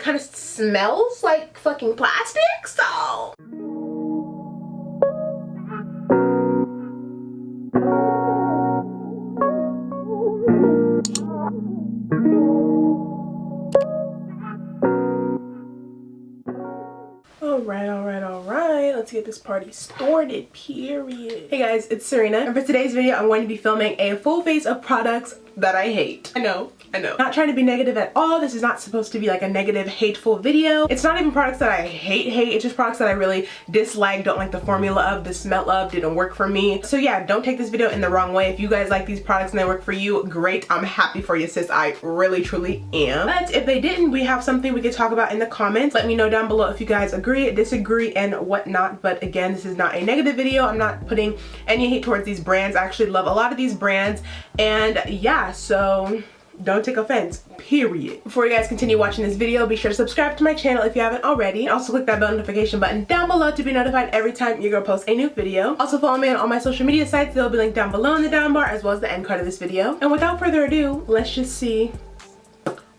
it kind of smells like fucking plastic, so. Alright, let's get this party started, period. Hey guys, it's Serena, and for today's video, I'm going to be filming a full face of products that I hate. I know. Not trying to be negative at all. This is not supposed to be like a negative, hateful video. It's not even products that I hate. It's just products that I really dislike, don't like the formula of, the smell of, didn't work for me. So yeah, don't take this video in the wrong way. If you guys like these products and they work for you, great. I'm happy for you, sis. I really, truly am. But if they didn't, we have something we could talk about in the comments. Let me know down below if you guys agree, disagree, and whatnot. But again, this is not a negative video. I'm not putting any hate towards these brands. I actually love a lot of these brands. And yeah, so don't take offense, period. Before you guys continue watching this video, be sure to subscribe to my channel if you haven't already. And also click that bell notification button down below to be notified every time your girl posts a new video. Also follow me on all my social media sites. They'll be linked down below in the down bar, as well as the end card of this video. And without further ado, let's just see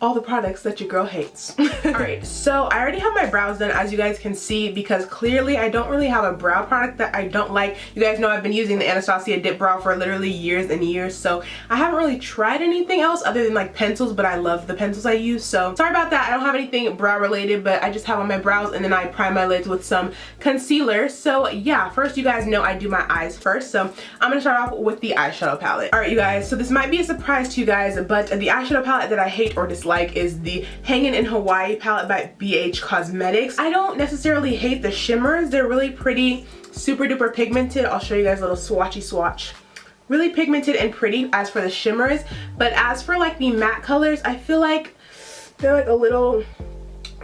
all the products that your girl hates. Alright, so I already have my brows done, as you guys can see, because clearly I don't really have a brow product that I don't like. You guys know I've been using the Anastasia Dip Brow for literally years and years, so I haven't really tried anything else other than like pencils, but I love the pencils I use, so sorry about that. I don't have anything brow related, but I just have on my brows, and then I prime my lids with some concealer. So yeah, first, you guys know I do my eyes first, so I'm gonna start off with the eyeshadow palette. Alright you guys, so this might be a surprise to you guys, but the eyeshadow palette that I hate or dislike is the Hangin' in Hawaii palette by BH Cosmetics. I don't necessarily hate the shimmers. They're really pretty, super duper pigmented. I'll show you guys a little swatchy swatch. Really pigmented and pretty as for the shimmers, but as for like the matte colors, I feel like they're like a little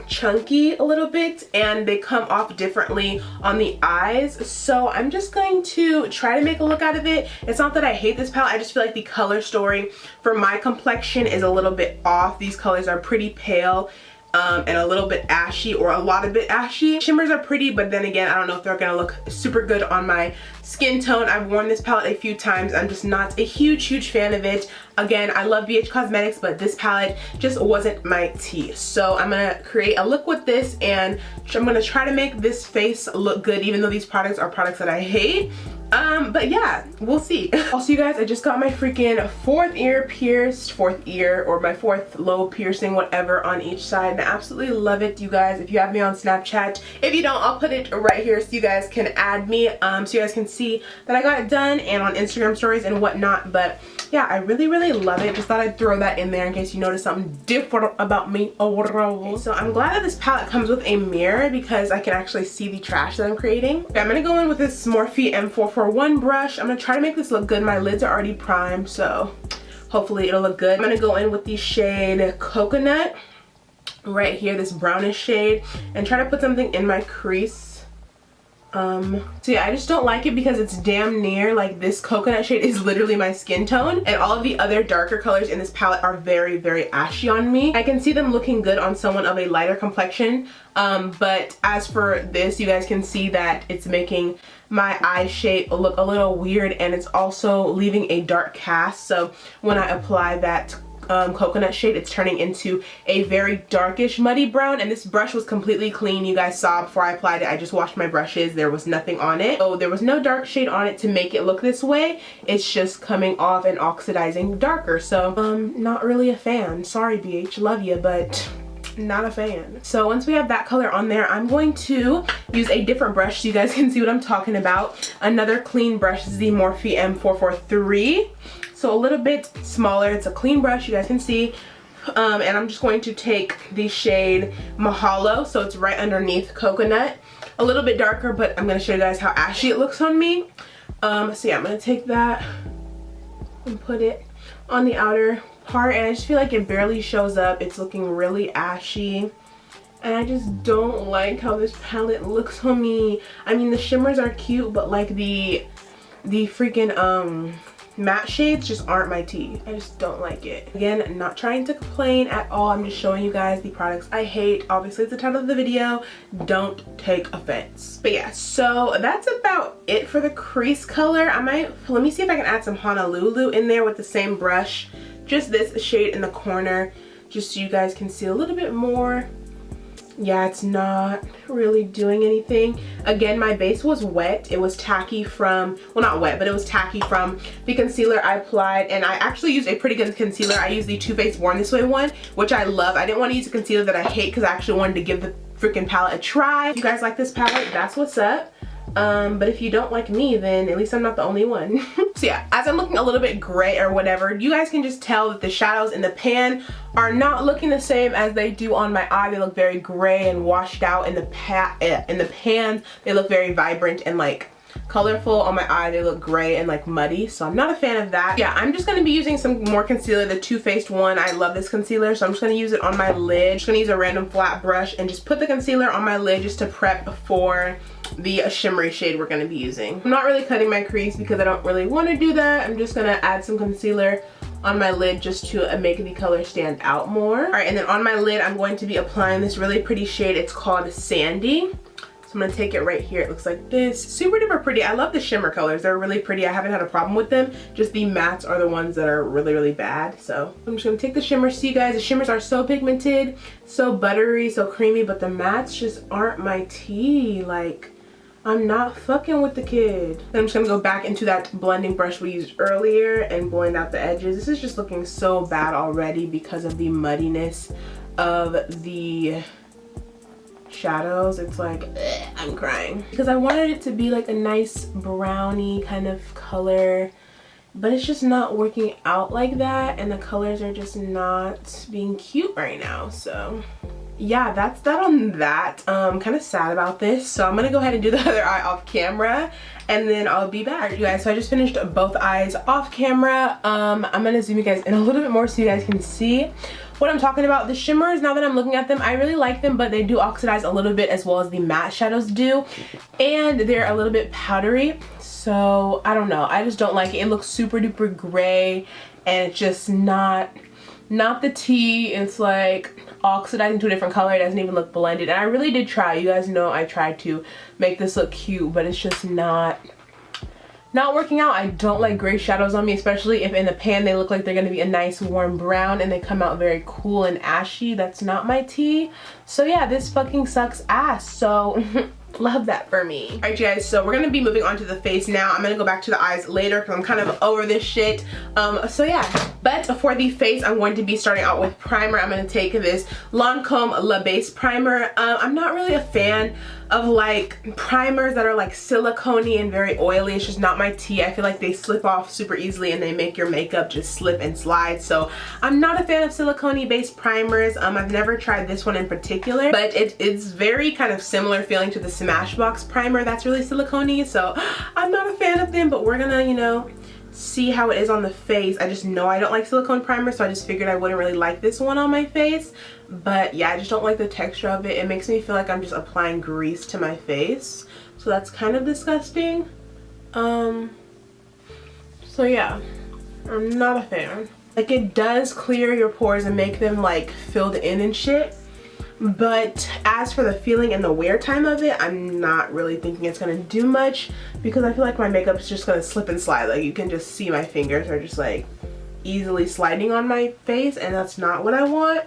chunky a little bit, and they come off differently on the eyes. So I'm just going to try to make a look out of it. It's not that I hate this palette, I just feel like the color story for my complexion is a little bit off. These colors are pretty pale and a little bit ashy, or a lot of bit ashy. Shimmers are pretty, but then again, I don't know if they're gonna look super good on my skin tone. I've worn this palette a few times. I'm just not a huge fan of it. Again, I love BH Cosmetics, but this palette just wasn't my tea. So I'm gonna create a look with this, and I'm gonna try to make this face look good, even though these products are products that I hate. But yeah, we'll see. Also, you guys, I just got my freaking fourth ear pierced, or my fourth lobe piercing, whatever, on each side, and I absolutely love it, you guys. If you have me on Snapchat, if you don't, I'll put it right here so you guys can add me, so you guys can see that I got it done, and on Instagram stories and whatnot. But yeah, I really love it. Just thought I'd throw that in there in case you notice something different about me. Okay, so I'm glad that this palette comes with a mirror, because I can actually see the trash that I'm creating. Okay, I'm gonna go in with this Morphe M441 brush. I'm gonna try to make this look good. My lids are already primed, so hopefully it'll look good. I'm gonna go in with the shade Coconut right here, this brownish shade, and try to put something in my crease. So yeah, I just don't like it because it's damn near like, this coconut shade is literally my skin tone, and all of the other darker colors in this palette are very ashy on me. I can see them looking good on someone of a lighter complexion, but as for this, you guys can see that it's making my eye shape look a little weird, and it's also leaving a dark cast. So when I apply that coconut shade, it's turning into a very darkish muddy brown, and this brush was completely clean. You guys saw before I applied it, I just washed my brushes. There was nothing on it, so there was no dark shade on it to make it look this way. It's just coming off and oxidizing darker. So not really a fan. Sorry BH, love you, but not a fan. So once we have that color on there, I'm going to use a different brush so you guys can see what I'm talking about. Another clean brush. This is the Morphe M443. So a little bit smaller. It's a clean brush, you guys can see. And I'm just going to take the shade Mahalo, so it's right underneath Coconut. A little bit darker, but I'm going to show you guys how ashy it looks on me. So yeah, I'm going to take that and put it on the outer part, and I just feel like it barely shows up. It's looking really ashy, and I just don't like how this palette looks on me. I mean, the shimmers are cute, but like the freaking matte shades just aren't my tea. I just don't like it. Again, not trying to complain at all. I'm just showing you guys the products I hate. Obviously, it's the title of the video. Don't take offense. But yeah, so that's about it for the crease color. Let me see if I can add some Honolulu in there with the same brush. Just this shade in the corner, just so you guys can see a little bit more yeah, it's not really doing anything. Again, my base was wet. It was tacky from, well, not wet, but it was tacky from the concealer I applied, and I actually used a pretty good concealer. I used the Too Faced Born This Way one, which I love. I didn't want to use a concealer that I hate because I actually wanted to give the freaking palette a try. If you guys like this palette, that's what's up. But if you don't like me, then at least I'm not the only one. So yeah, as I'm looking a little bit gray or whatever, you guys can just tell that the shadows in the pan are not looking the same as they do on my eye. They look very gray and washed out. In the pan, they look very vibrant and like colorful. On my eye, they look gray and like muddy, so I'm not a fan of that. Yeah, I'm just going to be using some more concealer, the Too Faced one. I love this concealer, so I'm just going to use it on my lid. I'm just going to use a random flat brush and just put the concealer on my lid just to prep for the shimmery shade we're going to be using. I'm not really cutting my crease because I don't really want to do that. I'm just going to add some concealer on my lid just to make the color stand out more. All right, and then on my lid, I'm going to be applying this really pretty shade. It's called Sandy. So I'm going to take it right here. It looks like this. Super duper pretty. I love the shimmer colors. They're really pretty. I haven't had a problem with them. Just the mattes are the ones that are really, really bad. So I'm just going to take the shimmer. See, you guys, the shimmers are so pigmented, so buttery, so creamy, but the mattes just aren't my tea. Like, I'm not fucking with the kid. Then I'm just going to go back into that blending brush we used earlier and blend out the edges. This is just looking so bad already because of the muddiness of the shadows. It's like, ugh, I'm crying because I wanted it to be like a nice browny kind of color, but it's just not working out like that, and the colors are just not being cute right now. So yeah, that's that on that. I'm kind of sad about this, so I'm gonna go ahead and do the other eye off camera and then I'll be back. You guys, so I just finished both eyes off camera. I'm gonna zoom you guys in a little bit more so you guys can see what I'm talking about. The shimmers, now that I'm looking at them, I really like them, but they do oxidize a little bit as well as the matte shadows do, and they're a little bit powdery, so I don't know, I just don't like it. It looks super duper gray and it's just not the tea. It's like oxidizing to a different color. It doesn't even look blended, and I really did try. You guys know I tried to make this look cute, but it's just not working out. I don't like gray shadows on me, especially if in the pan they look like they're gonna be a nice warm brown and they come out very cool and ashy. That's not my tea. So yeah, this fucking sucks ass. So love that for me. All right, you guys, so we're gonna be moving on to the face now. I'm gonna go back to the eyes later because I'm kind of over this shit. So yeah, but for the face, I'm going to be starting out with primer. I'm gonna take this Lancome La Base primer. I'm not really a fan of like primers that are like silicone-y and very oily. It's just not my tea. I feel like they slip off super easily and they make your makeup just slip and slide. So I'm not a fan of silicone-y based primers. I've never tried this one in particular, but it's very kind of similar feeling to the Smashbox primer that's really silicone-y. So I'm not a fan of them, but we're gonna, you know, see how it is on the face. I just know I don't like silicone primer, so I just figured I wouldn't really like this one on my face. But yeah, I just don't like the texture of it. It makes me feel like I'm just applying grease to my face, so that's kind of disgusting. So yeah, I'm not a fan. Like, it does clear your pores and make them like filled in and shit, but as for the feeling and the wear time of it, I'm not really thinking it's gonna do much because I feel like my makeup's just gonna slip and slide. Like, you can just see my fingers are just like easily sliding on my face, and that's not what I want.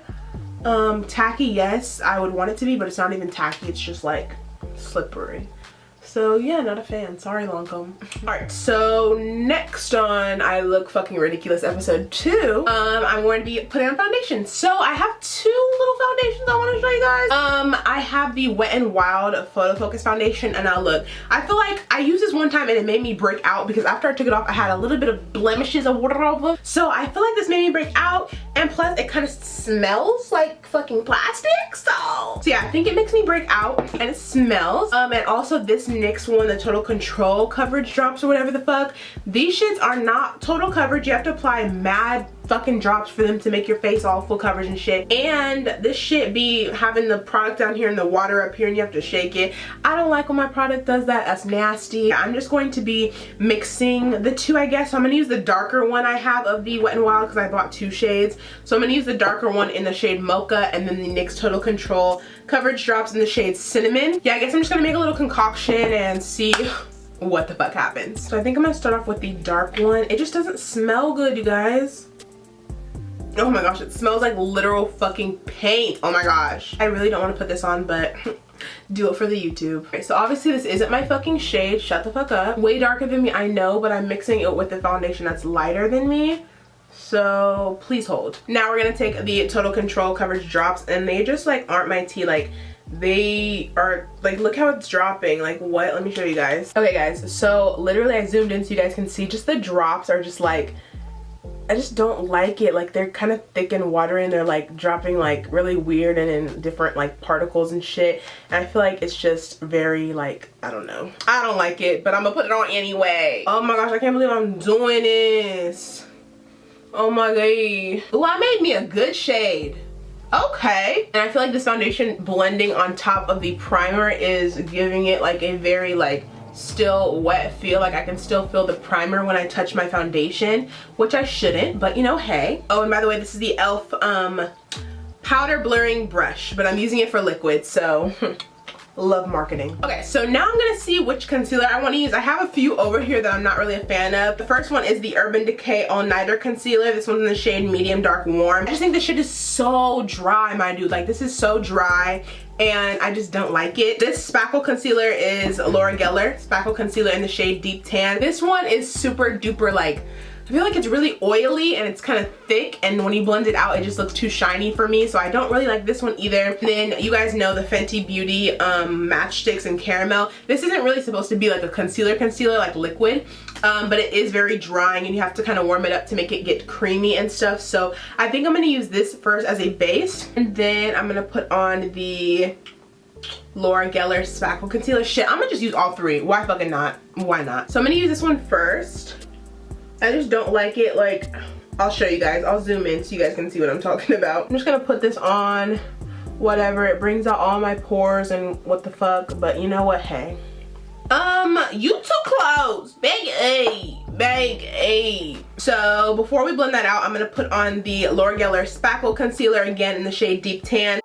Tacky, yes, I would want it to be, but it's not even tacky, it's just like slippery. So yeah, not a fan. Sorry, Lancome. Alright, so next on I Look Fucking Ridiculous episode 2, I'm going to be putting on foundation. So I have two little foundations I want to show you guys. I have the Wet n Wild Photo Focus foundation, and now look, I feel like I used this one time and it made me break out because after I took it off I had a little bit of blemishes of water over. So I feel like this made me break out, and plus it kind of smells like fucking plastic. So yeah, I think it makes me break out and it smells. And also this NYX one, the Total Control coverage drops or whatever the fuck, these shits are not total coverage. You have to apply mad fucking drops for them to make your face all full coverage and shit, and this shit be having the product down here and the water up here and you have to shake it. I don't like when my product does that. That's nasty. I'm just going to be mixing the two, I guess. So I'm gonna use the darker one I have of the Wet n Wild because I bought two shades. So I'm gonna use the darker one in the shade Mocha, and then the NYX Total Control coverage drops in the shade Cinnamon. Yeah, I guess I'm just gonna make a little concoction and see what the fuck happens. So I think I'm gonna start off with the dark one. It just doesn't smell good, you guys. Oh my gosh, it smells like literal fucking paint. Oh my gosh. I really don't want to put this on, but do it for the YouTube. Okay, so obviously this isn't my fucking shade. Shut the fuck up. Way darker than me, I know, but I'm mixing it with the foundation that's lighter than me. So please hold. Now we're gonna take the Total Control Coverage Drops, and they just like aren't my tea. Like they are like, look how it's dropping. Like what? Let me show you guys. Okay guys, so literally I zoomed in so you guys can see, just the drops are just like, I just don't like it. Like they're kind of thick and watery, and they're like dropping like really weird and in different like particles and shit. And I feel like it's just very like, I don't know. I don't like it, but I'm gonna put it on anyway. Oh my gosh, I can't believe I'm doing this. Oh my god. Ooh, I made me a good shade. Okay. And I feel like this foundation blending on top of the primer is giving it like a very like still wet feel. Like I can still feel the primer when I touch my foundation, which I shouldn't, but you know, hey. Oh, and by the way, this is the e.l.f. powder blurring brush, but I'm using it for liquid, so love marketing. Okay, so now I'm gonna see which concealer I want to use. I have a few over here that I'm not really a fan of. The first one is the Urban Decay All Nighter Concealer. This one's in the shade Medium Dark Warm. I just think this shit is so dry, my dude. Like this is so dry, and I just don't like it. This spackle concealer is Laura Geller spackle concealer in the shade Deep Tan. This one is super duper like, I feel like it's really oily and it's kind of thick, and when you blend it out it just looks too shiny for me, so I don't really like this one either. And then you guys know the Fenty Beauty Matchsticks in Caramel. This isn't really supposed to be like a concealer like liquid, but it is very drying and you have to kind of warm it up to make it get creamy and stuff. So I think I'm going to use this first as a base, and then I'm going to put on the Laura Geller spackle concealer. Shit, I'm going to just use all three. Why fucking not? Why not? So I'm going to use this one first. I just don't like it. Like, I'll show you guys. I'll zoom in so you guys can see what I'm talking about. I'm just gonna put this on, whatever. It brings out all my pores and what the fuck, but you know what, hey. You too close. Big A. Big A. So before we blend that out, I'm gonna put on the Laura Geller spackle concealer again in the shade Deep Tan.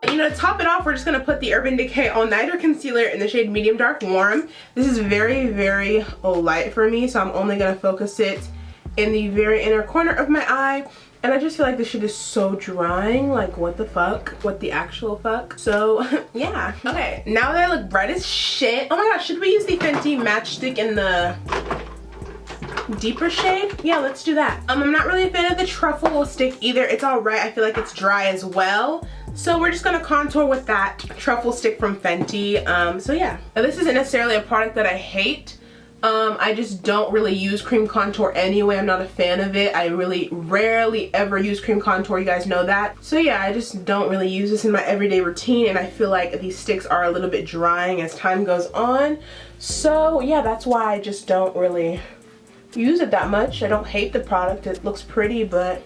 You know, to top it off, we're just going to put the Urban Decay All Nighter Concealer in the shade Medium Dark Warm. This is very, very light for me, so I'm only going to focus it in the very inner corner of my eye. And I just feel like this shit is so drying. Like, what the fuck? What the actual fuck? So, yeah. Okay, now that I look bright as shit. Oh my gosh, should we use the Fenty Matchstick in the deeper shade? Yeah, let's do that. I'm not really a fan of the truffle stick either. It's alright. I feel like it's dry as well. So we're just gonna contour with that truffle stick from Fenty. So yeah. Now, this isn't necessarily a product that I hate. I just don't really use cream contour anyway. I'm not a fan of it. I really rarely ever use cream contour. You guys know that. So yeah, I just don't really use this in my everyday routine, and I feel like these sticks are a little bit drying as time goes on. So yeah, that's why I just don't really use it that much. I don't hate the product. It looks pretty, but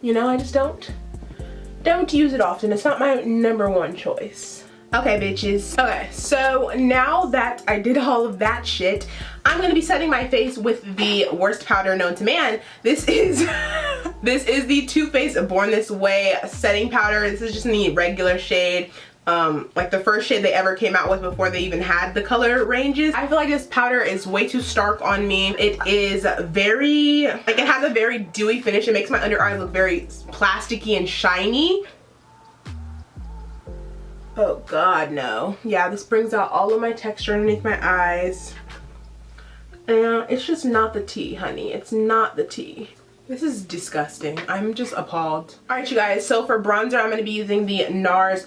you know, I just don't use it often. It's not my #1 choice. Okay, bitches. Okay, so now that I did all of that shit, I'm gonna be setting my face with the worst powder known to man. This is this is the Too Faced Born This Way setting powder. This is just in the regular shade. Like the first shade they ever came out with before they even had the color ranges. I feel like this powder is way too stark on me. It is very, like it has a very dewy finish. It makes my under eyes look very plasticky and shiny. Oh god, no. Yeah, this brings out all of my texture underneath my eyes. And it's just not the tea, honey. It's not the tea. This is disgusting. I'm just appalled. Alright, you guys, so for bronzer, I'm going to be using the NARS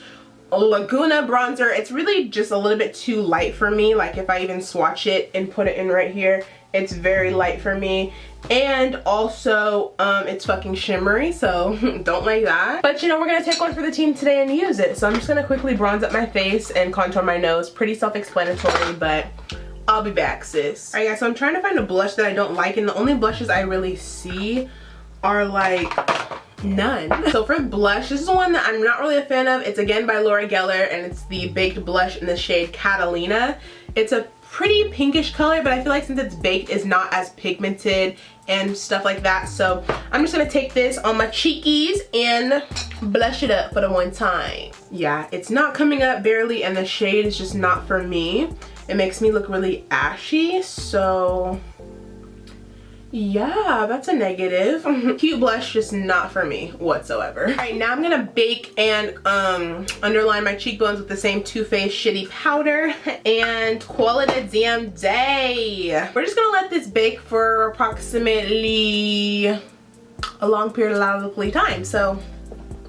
Laguna bronzer. It's really just a little bit too light for me. Like if I even swatch it and put it in right here, it's very light for me. And also it's fucking shimmery, so don't like that. But you know, we're gonna take one for the team today and use it. So I'm just gonna quickly bronze up my face and contour my nose. Pretty self-explanatory, but I'll be back, sis. Alright guys, so I'm trying to find a blush that I don't like, and the only blushes I really see are like none. So for blush, this is one that I'm not really a fan of. It's again by Laura Geller, and it's the Baked Blush in the shade Catalina. It's a pretty pinkish color, but I feel like since it's baked, it's not as pigmented and stuff like that. So I'm just gonna take this on my cheekies and blush it up for the one time. Yeah, it's not coming up barely, and the shade is just not for me. It makes me look really ashy, so yeah, that's a negative. Cute blush, just not for me whatsoever. All right, now I'm gonna bake and underline my cheekbones with the same Too Faced Shitty Powder and call it a damn day. We're just gonna let this bake for approximately a long periodically time, so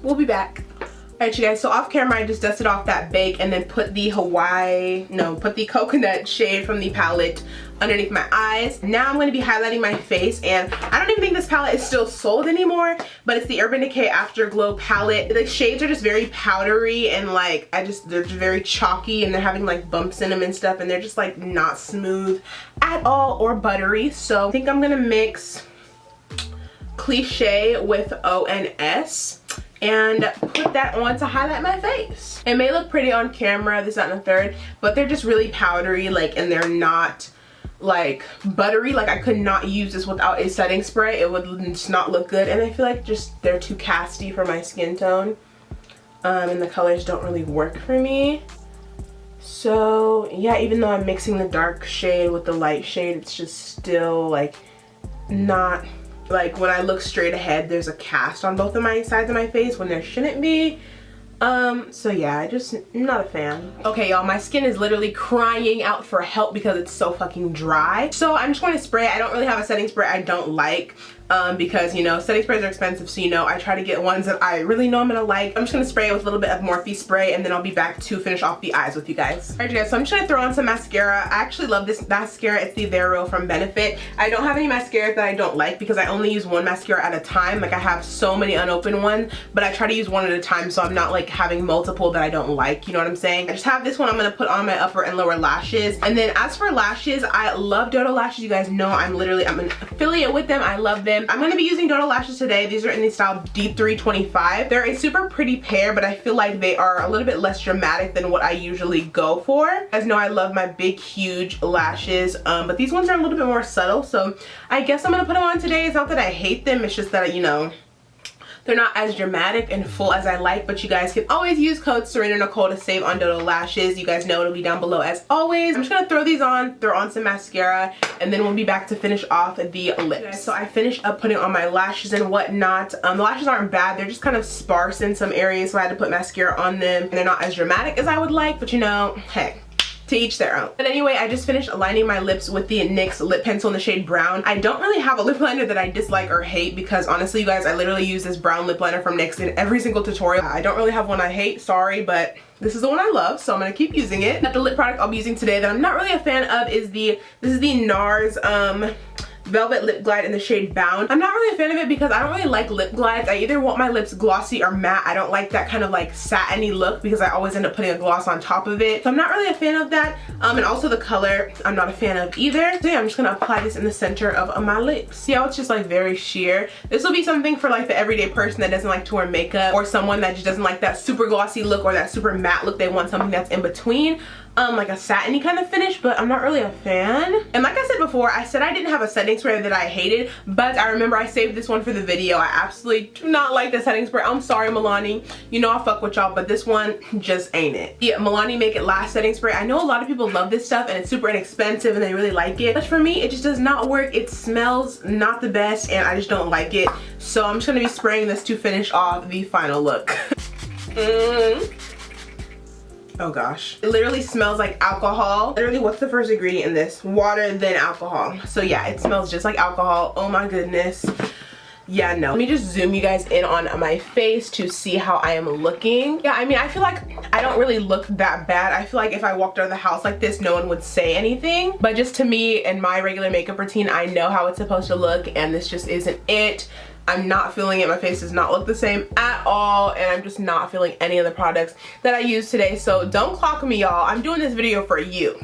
we'll be back. Alright you guys, so off camera I just dusted off that bake and then put the put the coconut shade from the palette underneath my eyes. Now I'm going to be highlighting my face, and I don't even think this palette is still sold anymore, but it's the Urban Decay Afterglow palette. The shades are just very powdery and like they're just very chalky, and they're having like bumps in them and stuff, and they're just like not smooth at all or buttery. So I think I'm gonna mix Cliche with ONS and put that on to highlight my face. It may look pretty on camera, this, that, and the third, but they're just really powdery, like, and they're not like buttery. Like I could not use this without a setting spray. It would just not look good, and I feel like just they're too casty for my skin tone, and the colors don't really work for me. So yeah, even though I'm mixing the dark shade with the light shade, it's just still like not, like when I look straight ahead there's a cast on both of my sides of my face when there shouldn't be. So yeah, I just not a fan. Okay y'all, my skin is literally crying out for help because it's so fucking dry. So I'm just going to spray. I don't really have a setting spray I don't like, because you know setting sprays are expensive, so you know I try to get ones that I really know I'm gonna like. I'm just gonna spray it with a little bit of Morphe spray, and then I'll be back to finish off the eyes with you guys. Alright you guys, so I'm just gonna throw on some mascara. I actually love this mascara. It's the Vero from Benefit. I don't have any mascaras that I don't like because I only use one mascara at a time. Like I have so many unopened ones, but I try to use one at a time, so I'm not like having multiple that I don't like, you know what I'm saying? I just have this one I'm gonna put on my upper and lower lashes. And then as for lashes, I love Dodo Lashes. You guys know I'm an affiliate with them. I love them. I'm gonna be using Dodo Lashes today. These are in the style D325. They're a super pretty pair, but I feel like they are a little bit less dramatic than what I usually go for. You guys know I love my big, huge lashes, but these ones are a little bit more subtle, so I guess I'm gonna put them on today. It's not that I hate them, it's just that, you know, they're not as dramatic and full as I like, but you guys can always use code Serena Nicole to save on Dodo Lashes. You guys know it'll be down below as always. I'm just gonna throw these on, throw on some mascara, and then we'll be back to finish off the lips. So I finished up putting on my lashes and whatnot. The lashes aren't bad, they're just kind of sparse in some areas, so I had to put mascara on them, and they're not as dramatic as I would like, but you know, hey, to each their own. But anyway, I just finished lining my lips with the NYX lip pencil in the shade brown. I don't really have a lip liner that I dislike or hate, because honestly you guys, I literally use this brown lip liner from NYX in every single tutorial. I don't really have one I hate, sorry, but this is the one I love, so I'm gonna keep using it. But the lip product I'll be using today that I'm not really a fan of is this is the NARS Velvet Lip Glide in the shade Bound. I'm not really a fan of it because I don't really like lip glides. I either want my lips glossy or matte. I don't like that kind of like satiny look because I always end up putting a gloss on top of it. So I'm not really a fan of that. And also the color I'm not a fan of either. So yeah, I'm just gonna apply this in the center of my lips. See how it's just like very sheer? This will be something for like the everyday person that doesn't like to wear makeup, or someone that just doesn't like that super glossy look or that super matte look. They want something that's in between. Like a satiny kind of finish, but I'm not really a fan. And like I said before, I said I didn't have a setting spray that I hated, but I remember I saved this one for the video. I absolutely do not like the setting spray. I'm sorry, Melanin. You know I fuck with y'all, but this one just ain't it. The Melanin Make It Last setting spray. I know a lot of people love this stuff and it's super inexpensive and they really like it, but for me, it just does not work. It smells not the best and I just don't like it. So I'm just gonna be spraying this to finish off the final look. Oh gosh. It literally smells like alcohol. Literally, what's the first ingredient in this? Water, then alcohol. So yeah, it smells just like alcohol. Oh my goodness. Yeah, no. Let me just zoom you guys in on my face to see how I am looking. Yeah, I mean, I feel like I don't really look that bad. I feel like if I walked out of the house like this, no one would say anything. But just to me and my regular makeup routine, I know how it's supposed to look, and this just isn't it. I'm not feeling it. My face does not look the same at all, and I'm just not feeling any of the products that I used today. So don't clock me, y'all. I'm doing this video for you.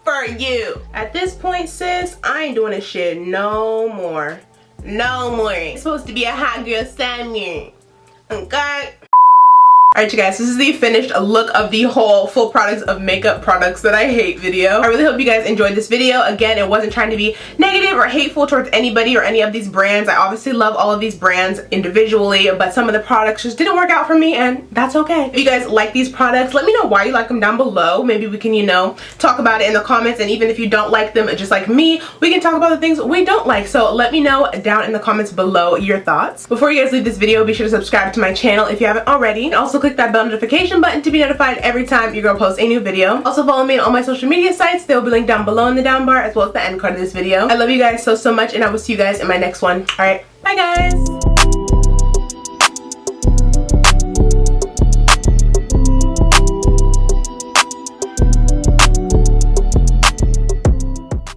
For you. At this point, sis, I ain't doing this shit no more. No more. It's supposed to be a hot girl summer. Okay? Alright you guys, this is the finished look of the whole full products of makeup products that I hate video. I really hope you guys enjoyed this video. Again, it wasn't trying to be negative or hateful towards anybody or any of these brands. I obviously love all of these brands individually, but some of the products just didn't work out for me, and that's okay. If you guys like these products, let me know why you like them down below. Maybe we can, you know, talk about it in the comments, and even if you don't like them just like me, we can talk about the things we don't like. So let me know down in the comments below your thoughts. Before you guys leave this video, be sure to subscribe to my channel if you haven't already, and also click that bell notification button to be notified every time your girl posts a new video. Also follow me on all my social media sites. They will be linked down below in the down bar, as well as the end card of this video. I love you guys so much, and I will see you guys in my next one. Alright, bye guys!